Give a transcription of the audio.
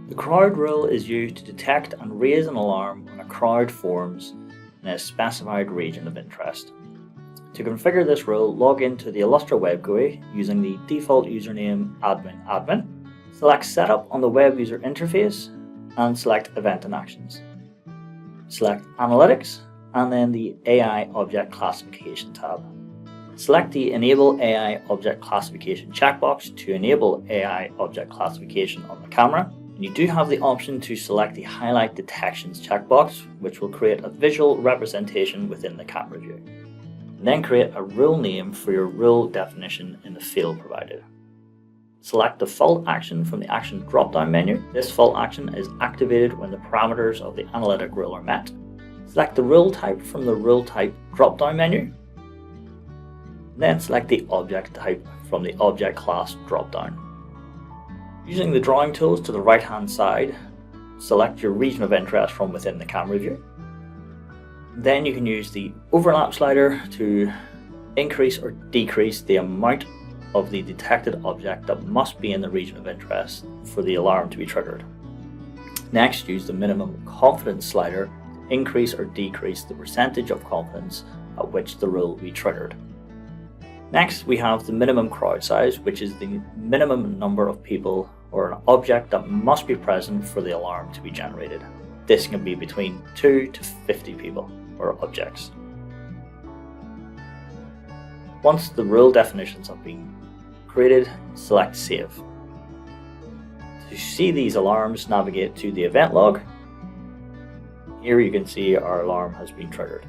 The crowd rule is used to detect and raise an alarm when a crowd forms in a specified region of interest. To configure this rule, log into the Illustra Web Gui using the default username admin. Select Setup on the web user interface and select Event and Actions. Select Analytics and then the AI Object Classification tab. Select the Enable AI Object Classification checkbox to enable AI Object Classification on the camera. And you do have the option to select the Highlight Detections checkbox, which will create a visual representation within the camera view. And then create a rule name for your rule definition in the field provided. Select the Default Action from the Action drop-down menu. This default action is activated when the parameters of the analytic rule are met. Select the Rule Type from the Rule Type drop-down menu. Then select the Object Type from the Object Class drop-down. Using the drawing tools to the right-hand side, select your region of interest from within the camera view. Then you can use the Overlap slider to increase or decrease the amount of the detected object that must be in the region of interest for the alarm to be triggered. Next, use the Minimum Confidence slider to increase or decrease the percentage of confidence at which the rule will be triggered. Next, we have the minimum crowd size, which is the minimum number of people or an object that must be present for the alarm to be generated. This can be between 2 to 50 people or objects. Once the rule definitions have been created, select Save. To see these alarms, navigate to the event log. Here you can see our alarm has been triggered.